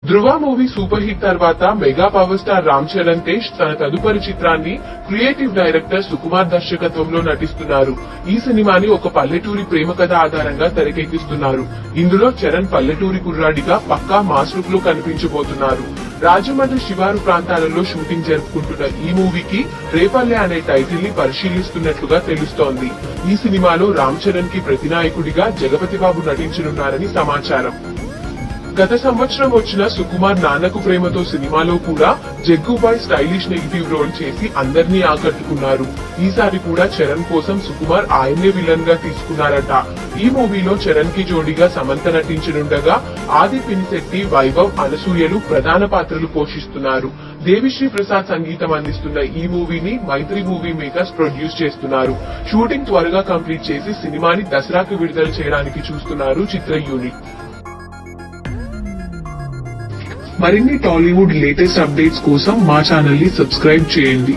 ధృవ movie super hit తర్వాత mega power star Ram Charan Tej తన తదుపరి చిత్రాన్ని క్రియేటివ్ డైరెక్టర్ సుకుమార్ దర్శకత్వంలో నటిస్తున్నారు. ఈ సినిమాని ఒక పల్లెటూరి ప్రేమ కథ ఆధారంగా తెరకెక్కిస్తున్నారు. ఇందులో చరణ్ పల్లెటూరి కుర్రాడిగా పక్కా మాస్ లుక్ లో కనిపించబోతున్నారు. రాజమండ్రి శివారు ప్రాంతాలలో షూటింగ్ జరుపుకుంటున్న ఈ మూవీకి రేపల్లె అనే టైటిల్ ని పరిశీలిస్తున్నట్లుగా తెలుస్తోంది. ఈ సినిమాలో రామ్ చరణ్ కి ప్రతినాయకుడిగా జగపతి బాబు నటించనున్నారని సమాచారం. గత సంవత్సరం వచ్చిన సుకుమార్ నాన్నకు ప్రేమతో సినిమాలో కూడా జగ్గుబాయ్ స్టైలిష్ నెగిటివ్ రోల్ చేసి అందరినీ ఆకట్టుకున్నారు. ఈసారి కూడా చరణ్ కోసం సుకుమార్ ఆయన్నే విలన్ గా తీసుకున్నారట. ఈ మూవీలో చరణ్ కి జోడీగా సమంత నటించనుండగా ఆది పినిశెట్టి, వైభవ్, అనసూయలు ప్రధాన పాత్రలు పోషిస్తున్నారు. దేవిశ్రీ ప్రసాద్ సంగీతం అందిస్తున్న ఈ మూవీని మైత్రి మూవీ మేకర్స్ ప్రొడ్యూస్ చేస్తున్నారు. షూటింగ్ త్వరగా కంప్లీట్ చేసి సినిమాని దసరాకు విడుదల చేయడానికి చూస్తున్నారు చిత్ర యూనిట్. మరిన్ని టాలీవుడ్ లేటెస్ట్ అప్డేట్స్ కోసం మా ఛానల్ ని సబ్స్క్రైబ్ చేయండి.